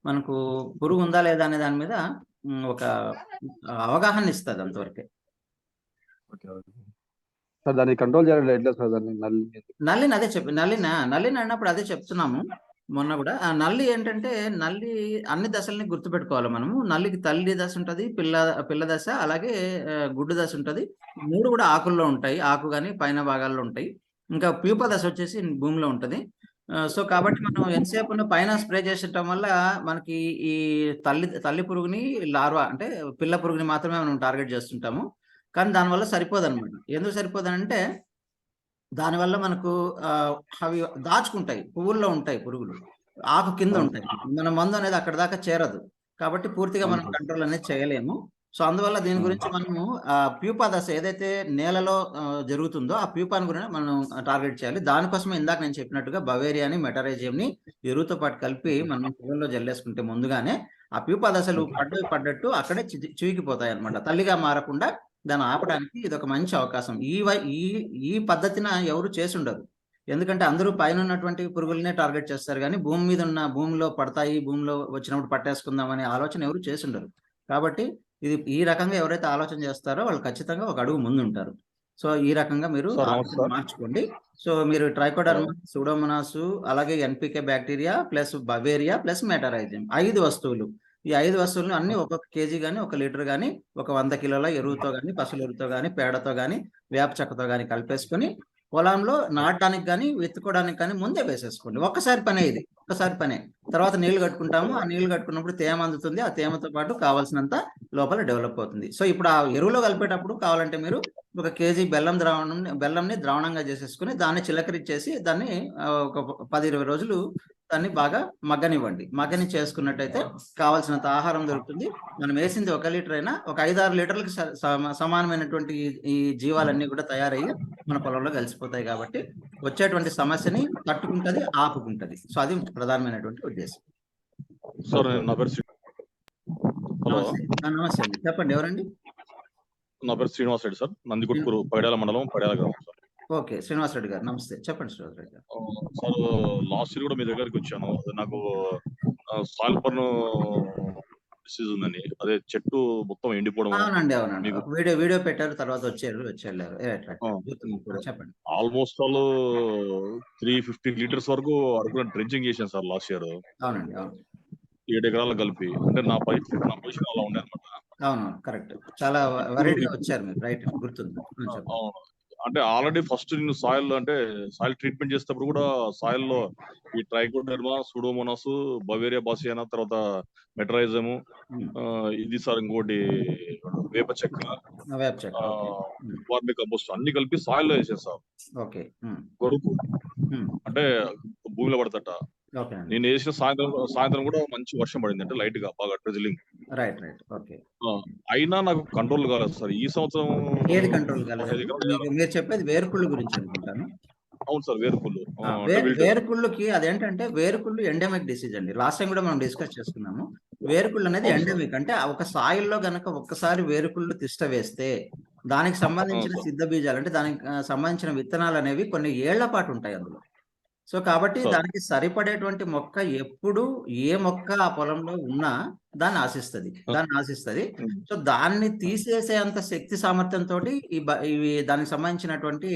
మనకు పురుగు ఉందా లేదా అనే దాని మీద ఒక అవగాహన ఇస్తుంది అంతవరకే. సార్ దాన్ని కంట్రోల్ చేయాలి ఎట్లా సార్ దాన్ని నల్లిని అదే నల్లిని అన్నప్పుడు అదే చెప్తున్నాము మొన్న కూడా. ఆ నల్లి ఏంటంటే నల్లి అన్ని దశల్ని గుర్తుపెట్టుకోవాలి మనము. నల్లికి తల్లి దశ ఉంటుంది, పిల్ల దశ, అలాగే గుడ్డు దశ ఉంటుంది. 3 కూడా ఆకుల్లో ఉంటాయి, ఆకు కానీ పైన భాగాల్లో ఉంటాయి. ఇంకా ప్యూప దశ వచ్చేసి భూమిలో ఉంటుంది. సో కాబట్టి మనం ఎంతసేపు పైన స్ప్రే చేసటం వల్ల మనకి ఈ తల్లి పురుగుని లార్వా అంటే పిల్ల పురుగుని మాత్రమే మనం టార్గెట్ చేస్తుంటాము. కానీ దానివల్ల సరిపోదు అనమాట. ఎందుకు సరిపోదనంటే దానివల్ల మనకు అవి దాచుకుంటాయి, పువ్వుల్లో ఉంటాయి పురుగులు, ఆకు కింద ఉంటాయి. మన మందు అనేది అక్కడ దాకా చేరదు, కాబట్టి పూర్తిగా మనం కంట్రోల్ అనేది చేయలేము. సో అందువల్ల దీని గురించి మనము ప్యూపా దశ ఏదైతే నేలలో జరుగుతుందో ఆ ప్యూపాని గురించి మనం టార్గెట్ చేయాలి. దానికోసమే ఇందాక నేను చెప్పినట్టుగా బవేరియాని మెటరైజియంని ఎరువుతో పాటు కలిపి మనం పొలంలో జల్లేసుకుంటే ముందుగానే ఆ ప్యూపా దశలు పడ్డట్టు అక్కడే చివికిపోతాయి అనమాట. తల్లిగా మారకుండా దాన్ని ఆపడానికి ఇది ఒక మంచి అవకాశం. ఈ పద్ధతిన ఎవరు చేసి ఉండరు, ఎందుకంటే అందరూ పైన ఉన్నటువంటి పురుగులనే టార్గెట్ చేస్తారు కానీ భూమి మీద ఉన్న భూమిలో పడతాయి, భూమిలో వచ్చినప్పుడు పట్టేసుకుందాం అనే ఆలోచన ఎవరు చేసి ఉండరు. కాబట్టి ఇది ఈ రకంగా ఎవరైతే ఆలోచన చేస్తారో వాళ్ళు ఖచ్చితంగా ఒక అడుగు ముందు ఉంటారు. సో ఈ రకంగా మీరు మార్చుకోండి. సో మీరు ట్రైకోడర్మా, సూడోమోనాస్, అలాగే NPK bacteria plus Beauveria plus Metarhizium 5 వస్తువులు. ఈ 5 వస్తువులను అన్ని ఒక్కొక్క కేజీ కానీ 1 లీటర్ కానీ 100 కిలోల ఎరువుతో కానీ పశువుల ఎరువుతో కానీ పేడతో కానీ వేప చెక్కతో కానీ కలిపేసుకొని పొలంలో నాటడానికి కానీ విత్తుకోవడానికి కానీ ముందే వేసేసుకోండి. ఒక్కసారి పనే ఇది, ఒక్కసారి పనే. తర్వాత నీళ్లు కట్టుకుంటాము, ఆ నీళ్లు కట్టుకున్నప్పుడు తేమ అందుతుంది, ఆ తేమతో పాటు కావాల్సినంత లోపల డెవలప్ అవుతుంది. సో ఇప్పుడు ఆ ఎరువులో కలిపేటప్పుడు కావాలంటే మీరు 1 కేజీ బెల్లంని ద్రావణంగా చేసేసుకుని దాన్ని చిలకరించేసి దాన్ని ఒక 10-20 రోజులు దాన్ని బాగా మగ్గనివ్వండి. మగ్గని చేసుకున్నట్టయితే కావాల్సినంత ఆహారం దొరుకుతుంది. మనం వేసింది 1 లీటర్ అయినా ఒక 5-6 లీటర్లకు సమానమైనటువంటి ఈ జీవాలన్నీ కూడా తయారయ్యి మన పొలంలో కలిసిపోతాయి. కాబట్టి వచ్చేటువంటి సమస్యని తట్టుకుంటది, ఆపుకుంటది. సో అది ప్రధానమైనటువంటి ఉద్దేశం. నమస్తే అండి, చెప్పండి. ఎవరండి? నా పేరు శ్రీనివాస్ రెడ్డి సార్, నందికొట్కూరు పైడాల మండలం పైడాల గ్రామం సార్. ఓకే, శ్రీనివాస్ రెడ్డి గారు నమస్తే, చెప్పండి శ్రీనివాస్ రెడ్డి గారు. సార్ లాస్ట్ ఇయర్ కూడా మీ దగ్గరికి వచ్చాను, నాకు సాయిల్ బర్న్ డిసీజ్ ఉందని, అదే చెట్టు మొత్తం ఎండిపోవడం. అవునండి, వీడియో పెట్టారు, తర్వాత వచ్చారు. చెప్పండి. ఆల్మోస్ట్ ఆల్ 350 లీటర్స్ వరకు అడుగున డ్రెంచింగ్ చేశాను సార్ లాస్ట్ ఇయర్. అవునండి, అవును. 7 ఎకరాలు కలిపి. అంటే నా పొజిషన్ అలా ఉండే అనమాట. అవును, కరెక్ట్. చాలా వెరైటీగా వచ్చారు మీరు, రైట్, గుర్తుంది. అంటే ఆల్రెడీ ఫస్ట్ నేను సాయిల్ ట్రీట్మెంట్ చేసేటప్పుడు కూడా సాయిల్ లో ఈ ట్రైకోడెర్మా, సూడోమోనాస్, బవేరియా బాసియానా, తర్వాత మెటరైజము, ఇది సార్ ఇంకోటి వేప చెక్క, వార్మి కంపోస్ట్ అన్ని కలిపి సాయిల్ లో వేసాను సార్. గొడుగు అంటే భూమిలో పడతట. నేను వేసిన సాయంత్రం కూడా మంచి వర్షం పడింది, అంటే లైట్ గా బాగా డ్రిజిలింగ్. అయినా నాకు కంట్రోల్ కాలేదు సార్ ఈ సంవత్సరం. ఏది కంట్రోల్ కాలేదు? మీరు చెప్పేది వేరుకుళ్ళు గురించి అనుకుంటాను. అవును సార్, వేరుకుళ్ళు. వేరుకుళ్ళుకి అదేంటంటే వేరుకుళ్ళు ఎండమిక్ డిసీజ్ అండి. లాస్ట్ టైం కూడా మనం డిస్కస్ చేసుకున్నాము. వేరుకుళ్ళు అనేది ఎండమిక్, అంటే ఒక సాయిల్లో గనక ఒక్కసారి వేరుకుళ్ళు తిష్ట వేస్తే దానికి సంబంధించిన సిద్ధ బీజాలు, అంటే దానికి సంబంధించిన విత్తనాలు అనేవి కొన్ని ఏళ్ల పాటు ఉంటాయి అందులో. సో కాబట్టి దానికి సరిపడేటువంటి మొక్క ఎప్పుడు ఏ మొక్క ఆ పొలంలో ఉన్నా దాన్ని ఆశిస్తుంది. సో దాన్ని తీసేసేంత శక్తి సామర్థ్యంతో ఇవి దానికి సంబంధించినటువంటి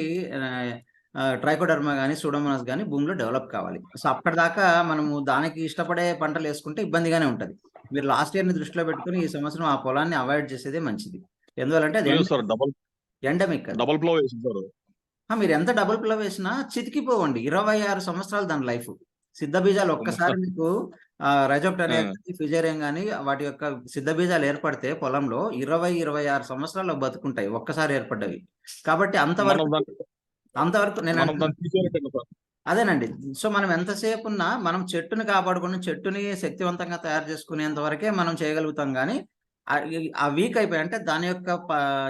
ట్రైకోడర్మా కానీ సూడోమోనాస్ కానీ భూమిలో డెవలప్ కావాలి. సో అప్పటిదాకా మనము దానికి ఇష్టపడే పంటలు వేసుకుంటే ఇబ్బందిగానే ఉంటది. మీరు లాస్ట్ ఇయర్ ని దృష్టిలో పెట్టుకుని ఈ సంవత్సరం ఆ పొలాన్ని అవాయిడ్ చేసేదే మంచిది. ఎందువల్లంటే అది ఎండమిక్. డబుల్ ప్లో వేసింది. మీరు ఎంత డబుల్ ప్లవ్ వేసినా చితికిపోవండి. 26 సంవత్సరాలు దాని లైఫ్. సిద్ధ బీజాలు ఒక్కసారి మీకు రైజోప్టెరా కానీ ఫిజేరియం కానీ వాటి యొక్క సిద్ధ బీజాలు ఏర్పడితే పొలంలో 20-26 సంవత్సరాలు బతుకుంటాయి ఒక్కసారి ఏర్పడ్డవి. కాబట్టి అంతవరకు నేను అదేనండి. సో మనం ఎంతసేపు ఉన్నా మనం చెట్టుని కాపాడుకుని చెట్టుని శక్తివంతంగా తయారు చేసుకునేంత వరకే మనం చేయగలుగుతాం. కానీ ఆ వీక్ అయిపోయి, అంటే దాని యొక్క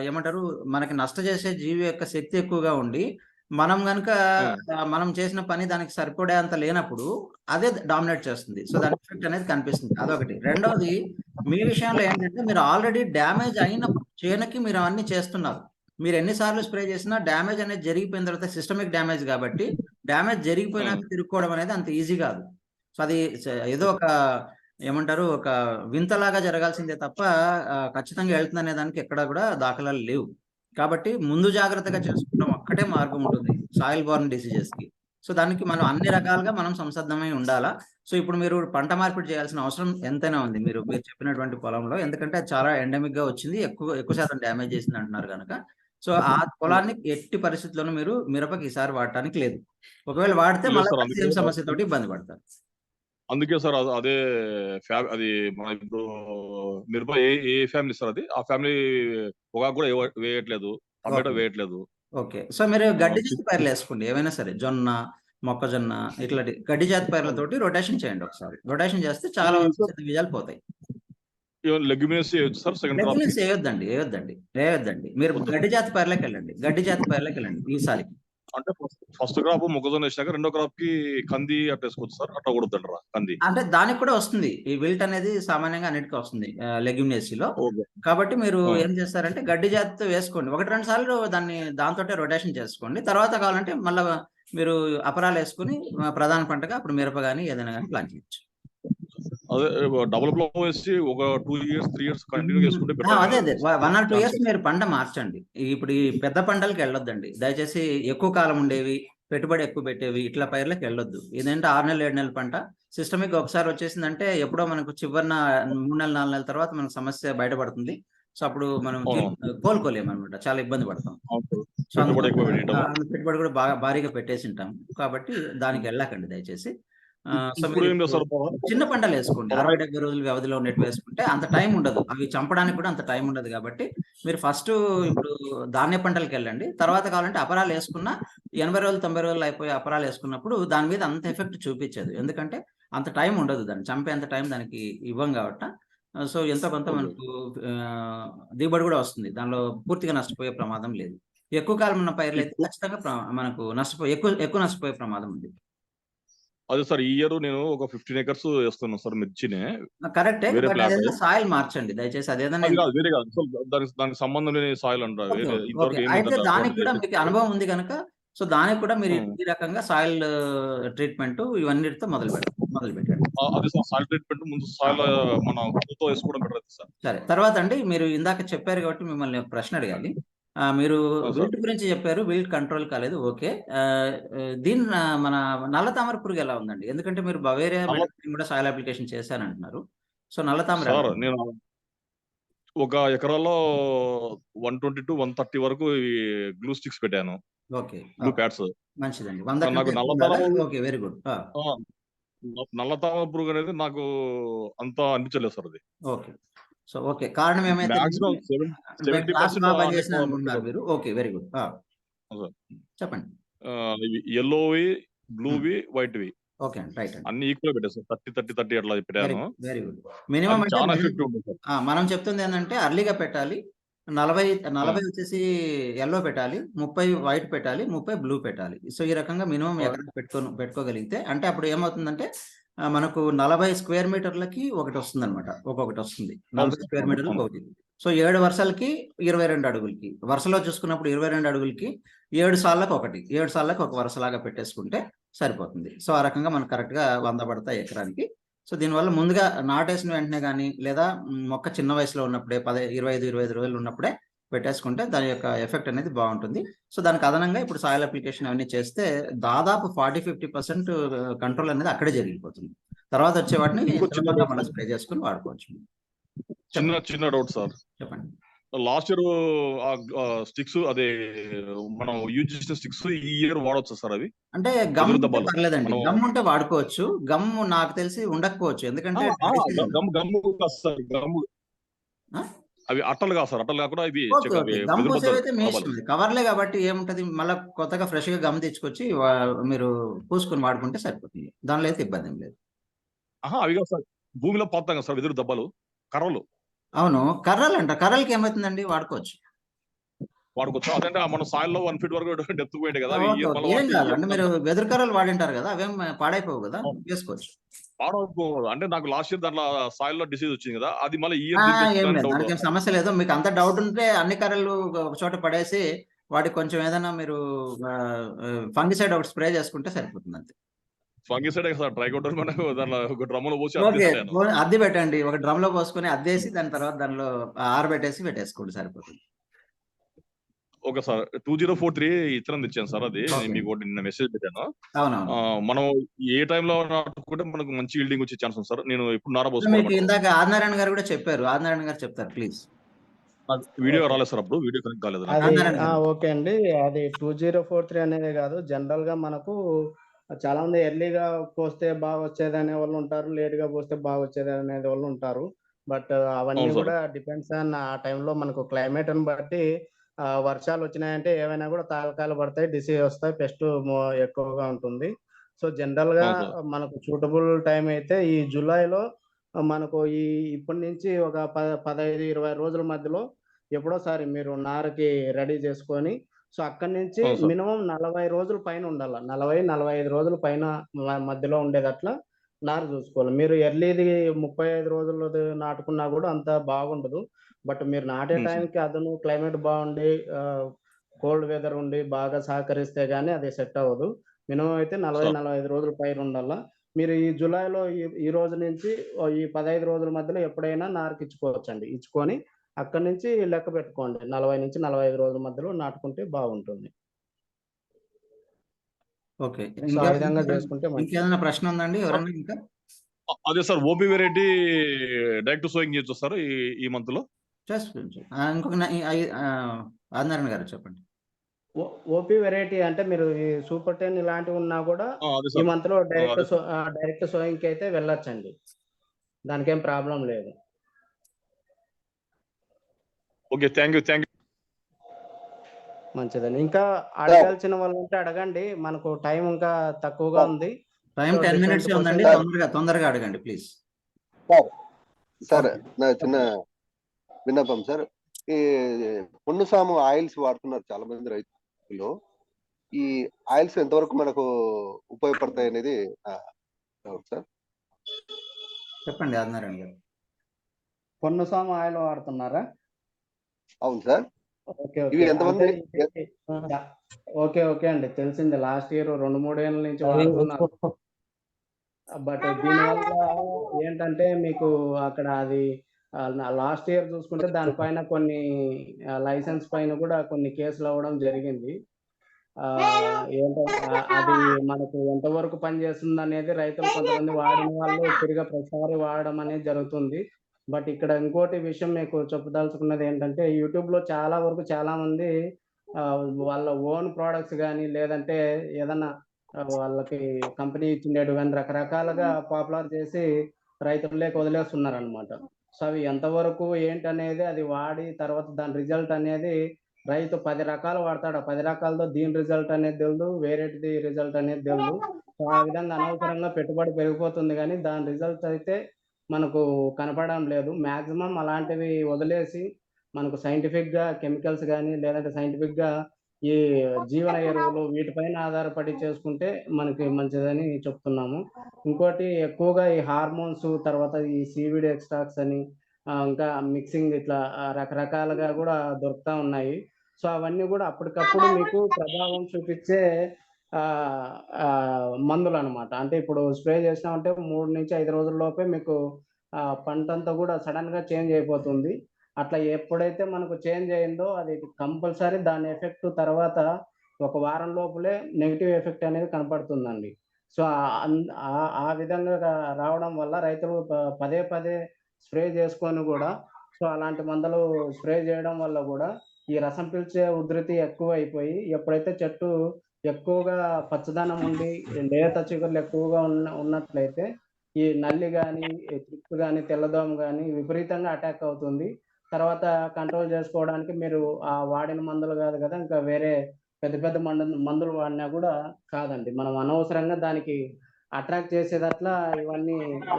ఏమంటారు, మనకి నష్ట చేసే జీవి యొక్క శక్తి ఎక్కువగా ఉండి మనం గనుక ఉమ్, మనం చేసిన పని దానికి సరిపడే అంత లేనప్పుడు అదే డామినేట్ చేస్తుంది. సో దాని ఎఫెక్ట్ అనేది కనిపిస్తుంది. అదొకటి. రెండవది, మీ విషయంలో ఏంటంటే మీరు ఆల్రెడీ డ్యామేజ్ అయిన చేనుకి మీరు అవన్నీ చేస్తున్నారు. మీరు ఎన్నిసార్లు స్ప్రే చేసినా డ్యామేజ్ అనేది జరిగిపోయిన తర్వాత సిస్టమిక్ డ్యామేజ్ కాబట్టి డ్యామేజ్ జరిగిపోయినాక ఉమ్. తిరుక్కోవడం అనేది అంత ఈజీ కాదు. సో అది ఏదో ఒక ఏమంటారు, ఒక వింతలాగా జరగాల్సిందే తప్ప ఖచ్చితంగా వెళ్తుందనే దానికి ఎక్కడా కూడా దాఖలాలు లేవు. కాబట్టి ముందు జాగ్రత్తగా చేసుకోవడం ఒక్కటే మార్గం ఉంటుంది సాయిల్ బోర్న్ డిసీజెస్ కి. సో దానికి మనం అన్ని రకాలుగా మనం సంసిద్ధమై ఉండాలా. సో ఇప్పుడు మీరు పంట మార్పిడి చేయాల్సిన అవసరం ఎంతైనా ఉంది మీరు మీరు చెప్పినటువంటి పొలంలో, ఎందుకంటే అది చాలా ఎండమిక్ గా వచ్చింది, ఎక్కువ శాతం డ్యామేజ్ చేసింది అంటున్నారు కనుక. సో ఆ పొలాన్ని ఎట్టి పరిస్థితుల్లోనూ మీరు మిరపకి ఈసారి వాడటానికి లేదు. ఒకవేళ వాడితే లేదు మళ్ళీ సార్, అందుకే సేమ్ సమస్యతోటి ఇబ్బంది పడతారు. అందుకే సార్ అదే అది మన ఇప్పుడు మిరప ఏ ఫ్యామిలీ సార్ అది? ఆ ఫ్యామిలీ పొగాకు కూడా వేయట్లేదు, టమాటో ఓకే. వేయట్లేదు. ఓకే. సో మీరు గడ్డి ఆ, జాతి పైర్లు వేసుకోండి, ఏవైనా సరే, జొన్న, మొక్కజొన్న, ఇట్లాంటి గడ్డి జాతి పైర్లతోటి రొటేషన్ చేయండి ఒకసారి. రొటేషన్ చేస్తే చాలా వరకు సార్ బీజాలు పోతాయి. లెగ్యుమినస్ చేయొచ్చు సార్ సెకండ్ క్రాప్ కి? లెగ్యుమిన్స్ వేయొద్దండి. మీరు వద్దు. గడ్డి జాతి పైర్లకు వెళ్ళండి ఈసారి. అంటే ఫస్ట్ క్రాప్ మొక్కజొన్న వేసినాక రెండో క్రాప్ కి కంది అట్లా వేసుకోవచ్చు సార్? అట్లా కూడదంటారా కంది? అంటే దానికి కూడా వస్తుంది, ఈ విల్ట్ అనేది సామాన్యంగా అన్నిటికీ వస్తుంది లెగ్యుమినేసీలో. ఓకే. కాబట్టి మీరు ఆ. ఏం చేస్తారంటే గడ్డి జాతితో వేసుకోండి, 1-2 సార్లు దాంతో రొటేషన్ చేసుకోండి. తర్వాత కావాలంటే మళ్ళీ మీరు అపరాలు వేసుకుని ప్రధాన పంటగా అప్పుడు మిరప కానీ ఏదైనా కానీ ప్లాన్ చేయొచ్చు. అదే డబుల్ ప్లో వేసి ఒక 2 years 3 years కంటిన్యూ చేసుకుంటే అదే 1 or 2 years better. మీరు పంట మార్చండి. ఇప్పుడు ఈ పెద్ద పంటలకు వెళ్ళొద్దండి దయచేసి. ఎక్కువ కాలం ఉండేవి, పెట్టుబడి ఎక్కువ పెట్టేవి ఇట్లా పైర్లకు వెళ్ళొద్దు. ఇదేంటే 6 నెలలు 7 నెలల పంట సిస్టమిక్ ఒకసారి వచ్చేసిందంటే ఎప్పుడో మనకు చివరిన 3 నెలలు 4 నెలల తర్వాత మనకు సమస్య బయటపడుతుంది. సో అప్పుడు మనం కోలుకోలేము అనమాట, చాలా ఇబ్బంది పడతాం. సో పెట్టుబడి ఎక్కువ పెట్టింటాము. పెట్టుబడి కూడా బాగా భారీగా పెట్టేసి ఉంటాం కాబట్టి దానికి వెళ్ళకండి దయచేసి. సో ఇప్పుడు మీరు ఏం లేదు సార్, చిన్న పంటలు వేసుకోండి, 60-70 రోజుల వ్యవధిలో ఉన్నట్టు వేసుకుంటే అంత టైం ఉండదు, అవి చంపడానికి కూడా అంత టైం ఉండదు. కాబట్టి మీరు ఫస్ట్ ఇప్పుడు ధాన్య పంటలకు వెళ్ళండి. తర్వాత కావాలంటే అపరాలు వేసుకున్న 80 రోజులు 90 రోజులు అయిపోయి అపరాలు వేసుకున్నప్పుడు దాని మీద అంత ఎఫెక్ట్ చూపించదు, ఎందుకంటే అంత టైం ఉండదు, దాన్ని చంపేంత టైం దానికి ఇవ్వం కాబట్టి. సో ఎంతో కొంత మనకు దిగుబడి కూడా వస్తుంది, దానిలో పూర్తిగా నష్టపోయే ప్రమాదం లేదు. ఎక్కువ కాలం ఉన్న పైర్లు అయితే ఖచ్చితంగా మనకు ఎక్కువ నష్టపోయే ప్రమాదం ఉంది. అదే సార్ ఈ ఇయర్ నేను ఒక 15 acres వేస్తున్నాను సార్ మిర్చినే. కరెక్టే, వేరే బట్ ప్లాట్ అదేదైనా సాయిల్ మార్చండి దయచేసి. అదేదైనా అది కాదు, వేరే కాదు సార్, దానికి సంబంధం లేని సాయిల్ అంటారు. ఇంతవరకు ఏం అయితే లేదు దానికి కూడా మీకు అనుభవం ఉంది కనుక, సో దానికి కూడా మీరు Hmm. ఈ రకంగా సాయిల్ ట్రీట్మెంట్ ఇవన్నిటితో మొదలు పెట్టండి. అది సార్ సాయిల్ ట్రీట్మెంట్ ముందు సాయిల్ మన తో వేసుకోవడం బెటర్ అయితే సార్. సరే, తర్వాత అండి మీరు ఇందాక చెప్పారు కాబట్టి మిమ్మల్ని ఒక ప్రశ్న అడగాలి. మీరు సార్. విల్ట్ గురించి చెప్పారు, విల్ట్ కంట్రోల్ కాలేదు, ఓకే. దీని మన నల్ల తామర పురుగు ఎలా ఉందండి? ఎందుకంటే మీరు బవేరియా కూడా సాయిల్ అప్లికేషన్ చేశానంటున్నారు. సో నల్ల తామర ఎలా సార్ ఉంది? నేను ఒక ఎకరాలో 120 to 130 వరకు గ్లూ స్టిక్స్ పెట్టాను, ఓకే, గ్లూ ప్యాడ్స్. మంచిదండి. 100 నాకు కంటే నల్ల ఎక్కువ ఉండాలా? తామర ఓకే, వెరీ గుడ్. నల్ల తామర పురుగు అనేది నాకు అంత అనిపించలేదు సార్ అది. ఓకే. సో ఓకే, కారణం ఏమైతే మాక్సిమం 70% బాగా పనిచేసింది అనుకుంటున్నారు మీరు. Okay, very good. సార్. చెప్పండి. ఎల్లోవి, బ్లూవి, వైట్వి ఓకే అండి, రైట్ అండి, అన్ని ఈక్వల్ పెట్టాను సార్. 30 అట్లా పెట్టాను. Very good. మినిమం అది చాలా అంటే ఎఫెక్టివ్ ఉంటుంది సార్. మనం చెప్తుంది ఏంటంటే అర్లీగా పెట్టాలి. 40 వచ్చేసి ఎల్లో పెట్టాలి, 30 వైట్ పెట్టాలి, 30 బ్లూ పెట్టాలి. సో ఈ రకంగా మినిమం ఎక్కడ పెట్టుకోగలిగితే అంటే అప్పుడు ఏమవుతుందంటే మనకు 40 స్క్వేర్ మీటర్లకి ఒకటి వస్తుంది అనమాట, ఒక్కొక్కటి వస్తుంది. 40 స్క్వేర్ మీటర్లకు ఒకటి. సో 7 వరుసలకి 22 అడుగులకి, వరుసలో చూసుకున్నప్పుడు 22 అడుగులకి 7 సార్లకు ఒకటి, 7 సార్లకు ఒక వరుసలాగా పెట్టేసుకుంటే సరిపోతుంది. సో ఆ రకంగా మనకు కరెక్ట్ గా 100 పడతాయి ఎకరానికి. సో దీనివల్ల ముందుగా నాటేసిన వెంటనే కానీ లేదా మొక్క చిన్న వయసులో ఉన్నప్పుడే 25 రోజులు ఉన్నప్పుడే పెట్టేసుకుంటే దాని యొక్క ఎఫెక్ట్ అనేది బాగుంటుంది. సో దానికి అదనంగా ఇప్పుడు సాయిల్ అప్లికేషన్ అవన్నీ చేస్తే దాదాపు 40-50% కంట్రోల్ అనేది అక్కడే జరిగిపోతుంది. తర్వాత వచ్చే వాటిని మళ్ళీ స్ప్రే చేసుకుని వాడుకోవచ్చు. చిన్న డౌట్ సార్, చెప్పండి. లాస్ట్ ఇయర్ స్టిక్స్ అదే మనం యూజ్ చేసిన స్టిక్స్ ఈ ఇయర్ వాడవచ్చు సార్ అవి? అంటే గమ్ పర్లేదండి, గమ్ ఉంటే వాడుకోవచ్చు. గమ్ నాకు తెలిసి ఉండకపోవచ్చు, ఎందుకంటే అవి అట్టలు కాదు సార్, అట్టలు కాకుండా ఇవి గమ్ పూసేవైతే మీ ఇష్టం, కవర్లే కాబట్టి ఏముంటది, మళ్ళీ కొత్తగా ఫ్రెష్ గా గమ్ తెచ్చుకొచ్చి మీరు పూసుకొని వాడుకుంటే సరిపోతుంది, దానిలో అయితే ఇబ్బంది ఏం లేదు. అవి కాదు సార్, భూమిలో పోతాం కదా సార్ వెదురు దెబ్బలు, కర్రలు. అవును, కర్రలు కర్రలకి ఏమవుతుందండి, వాడుకోవచ్చు. వాడుకోవచ్చు. అదంటే మన సాయిల్ లో 1 ఫీట్ వరకు డెప్త్ పోయింది కదా, అవి ఓకే, ఓకే, మళ్ళీ ఏం వాటికి కాదు అంటే మీరు వెదురు కర్రలు వాడింటారు కదా, అవేం పాడైపోవు కదా, వేసుకోవచ్చు. పాడైపోదు. అంటే నాకు లాస్ట్ ఇయర్ దాంట్లో సాయిల్ లో డిసీజ్ వచ్చింది కదా, అది మళ్ళీ ఈ ఆ, ఇయర్ దీనికి ఏం వస్తుందని లేదు, డౌట్. దానికి ఏం సమస్య లేదు. మీకు అంత డౌట్ ఉంటే అన్ని కర్రలు ఒక చోట పడేసి వాటికి కొంచెం ఏదైనా మీరు ఫంగిసైడ్ ఒకటి స్ప్రే చేసుకుంటే సరిపోతుంది అంతే. ఫంగిసైడ్ సార్ ట్రైకోడర్మా మనకు దాంట్లో ఒక డ్రమ్ములో పోసి ఓకే, అద్దేసాను. అద్దె పెట్టండి, ఒక డ్రమ్ లో పోసుకొని అద్దేసి దాని తర్వాత దానిలో ఆరబెట్టేసి పెట్టేసుకోండి, సరిపోతుంది. ఓకే సార్, 2043 ఇత్తనం తెచ్చాను సార్, అది ఓకే. మీకు ఒకటి నిన్న మెసేజ్ పెట్టాను. అవునవును. మనం ఏ టైంలో నాటుకుంటే మనకు మంచి ఈల్డింగ్ వచ్చే ఛాన్స్ ఉంది సార్? నేను ఎప్పుడు నార మీకు పోసుకోవాలి? ఇందాక ఆదినారాయణ గారు కూడా చెప్పారు, ఆదినారాయణ గారు చెప్తారు ప్లీజ్. Video okay. రాలేదు సార్, అప్పుడు వీడియో కనెక్ట్ కాలేదు నాకు. అది ఆదినారాయణ గారు. ఓకే అండి. అది 2043 అనేది కాదు, జనరల్ గా మనకు చాలా మంది ఎర్లీగా పోస్తే బాగా వచ్చేది అనే వాళ్ళు ఉంటారు, లేట్ గా పోస్తే బాగా వచ్చేది అనే వాళ్ళు ఉంటారు. బట్ అవన్నీ అవును సార్. కూడా డిపెండ్స్ ఆన్ ఆ టైంలో మనకు క్లైమేట్ ని బట్టి వర్షాలు వచ్చినాయంటే ఏవైనా కూడా తాలకాలు పడతాయి, డిసీజ్ వస్తాయి, పెస్ట్ ఎక్కువగా ఉంటుంది. సో జనరల్ గా అవును సార్. మనకు సూటబుల్ టైం అయితే ఈ జూలైలో మనకు ఇప్పటి నుంచి ఒక 15-20 రోజుల మధ్యలో ఎప్పుడోసారి మీరు నారకి రెడీ చేసుకొని, సో అక్కడి నుంచి అవును సార్. మినిమం 40 రోజుల పైన ఉండాల. 40-45 రోజుల పైన మధ్యలో ఉండేదట్లా నారు చూసుకోవాలి. మీరు ఎర్లీది 35 రోజులది నాటుకున్నా కూడా అంత బాగుండదు. బట్ మీరు నాటే సార్. టైంకి అదను క్లైమేట్ బాగుండి కోల్డ్ వెదర్ ఉండి బాగా సహకరిస్తే గానీ అది సెట్ అవ్వదు. మినిమం అయితే 40, సార్. 45 రోజుల పైన ఉండాల. మీరు ఈ జులైలో ఈ రోజు నుంచి ఈ 15 రోజుల మధ్యలో ఎప్పుడైనా నారుకిచ్చుకోవచ్చండి. ఇచ్చుకొని అక్కడి నుంచి లెక్క పెట్టుకోండి. 40-45 రోజుల మధ్యలో నాటుకుంటే బాగుంటుంది. ఓకే, సో ఆ విధంగా చేసుకుంటే మంచిది. ఇంకేదైనా ప్రశ్న ఉందండి ఎవరన్నా ఇంకా? అదే sir, OP variety direct sowing చేయొచ్చు సార్ ఈ మంత్ లో? చేసుకోవచ్చు. ఇంకొక ఆదినారాయణ గారు చెప్పండి. ఓపీ వెరైటీ అంటే మీరు ఈ సూపర్ 10 ఇలాంటివి ఉన్నా కూడా అదే ఈ సార్. మంత్ లో అదే సార్. డైరెక్ట్ సోయింగ్‌కి అయితే వెళ్ళొచ్చండి. దానికేం ప్రాబ్లం లేదు. Okay, thank you. మంచిదండి. ఇంకా అడగాల్సిన వాళ్ళు ఉంటే అడగండి. మనకు టైం ఇంకా తక్కువగా ఉంది. టైం సో 10 డిఫరెంట్ మినిట్స్ ఉందండి, క్వెషన్స్ తొందరగా అడగండి ప్లీజ్. Sir okay. నా చిన్న విన్నపం సార్. ఈ పున్నసాము ఆయిల్స్ వాడుతున్నారు చాలా మంది రైతులు. ఈ ఆయిల్స్ ఎంతవరకు మనకు ఉపయోగపడతాయి అనేది డౌట్ సార్. చెప్పండి ఆదినారాయణ గారు. పొన్నుసామ ఆయిల్ వాడుతున్నారా? అవును సార్. ఓకే. ఇవి ఓకే. ఎంతమంది అంటే ఓకే. ఓకే అండి. తెలిసింది. లాస్ట్ ఇయర్ 2, 3 ఏళ్ల నుంచి వాడుతున్నారు. బట్ దీనివల్ల ఏంటంటే మీకు అక్కడ అది లాస్ట్ ఇయర్ చూసుకుంటే దానిపైన కొన్ని లైసెన్స్ పైన కూడా కొన్ని కేసులు అవ్వడం జరిగింది. ఏంటంటే అది మనకు ఎంతవరకు పనిచేస్తుందనేది రైతులు కొంతమంది వాడిన వాళ్ళు తిరిగి ప్రతిసారి వాడడం అనేది జరుగుతుంది. బట్ ఇక్కడ ఇంకోటి విషయం మీకు చెప్పదలుచుకున్నది ఏంటంటే యూట్యూబ్‌లో చాలా వరకు చాలామంది వాళ్ళ ఓన్ ప్రొడక్ట్స్ గాని లేదంటే ఏదన్నా వాళ్ళకి కంపెనీ ఇచ్చిండేటివి గాని రకరకాలుగా పాపులర్ చేసి రైతుల్లోకి వదిలేస్తున్నారనమాట. సో అవి ఎంతవరకు ఏంటనేది అది వాడి తర్వాత దాని రిజల్ట్ అనేది రైతు 10 రకాలు వాడతాడు. ఆ 10 రకాలతో దీని రిజల్ట్ అనేది తెలదు. వేరేటిది రిజల్ట్ అనేది తెలదు. సో ఆ విధంగా అనవసరంగా పెట్టుబడి పెరిగిపోతుంది గానీ దాని రిజల్ట్ అయితే మనకు కనపడడం లేదు. మాక్సిమం అలాంటివి వదిలేసి మనకు సైంటిఫిక్‌గా కెమికల్స్ గాని లేదంటే సైంటిఫిక్‌గా ఈ జీవన ఎరువులు వీటిపైన ఆధారపడి చేసుకుంటే మనకి మంచిదని చెప్తున్నాము. ఇంకోటి ఎక్కువగా ఈ హార్మోన్స్ తర్వాత ఈ సీవీడ్ ఎక్స్ట్రాక్ట్స్ అని ఇంకా మిక్సింగ్ ఇట్లా రకరకాలుగా గూడా దొరుకుతా ఉన్నాయి. సో అవన్నీ గూడా అప్పటికప్పుడు మీకు ప్రభావం చూపిచ్చే మందులనమాట. అంటే ఇప్పుడు స్ప్రే చేసినామంటే 3-5 రోజుల్లోపే మీకు పంటంతా గూడా సడెన్‌గా చేంజ్ అయిపోతుంది. అట్లా ఎప్పుడైతే మనకు చేంజ్ అయిందో అది కంపల్సరీ దాని ఎఫెక్ట్ తర్వాత ఒక వారం లోపలే నెగెటివ్ ఎఫెక్ట్ అనేది కనపడుతుందండి. సో, ఆ విధంగా రావడం వల్ల రైతులు పదే పదే స్ప్రే చేసుకొని గూడా సో, అలాంటి మందులు స్ప్రే చేయడం వల్ల గూడా ఈ రసం పీల్చే ఉధృతి ఎక్కువైపోయి ఎప్పుడైతే చెట్టు ఎక్కువగా పచ్చదనం ఉండి లేత చిగుర్లు ఎక్కువగా ఉన్నట్లయితే ఈ నల్లి గాని, ఈ త్రిప్స్ గాని, తెల్లదోమ గాని విపరీతంగా అటాక్ అవుతుంది. తర్వాత కంట్రోల్ చేసుకోవడానికి మీరు వాడిన మందులు గాదు గదా! ఇంకా వేరే పెద్ద పెద్ద మందులు వాడినా గూడా కాదండి. మనం అనవసరంగా దానికి అట్రాక్ట్ చేసేదట్లా ఇవన్నీ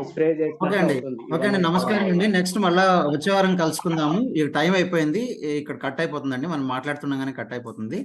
స్ప్రే ఓకే చేసినట్లు అండి అవుతుంది. ఓకే అండి ఇవన్నీ నమస్కారం అండి. నెక్స్ట్ మళ్ళా వచ్చే వారం కలుసుకుందాము. ఈ టైం అయిపోయింది, ఇక్కడ కట్ అయిపోతుందండి, మనం మాట్లాడుతున్నాగానే కట్ అయిపోతుంది.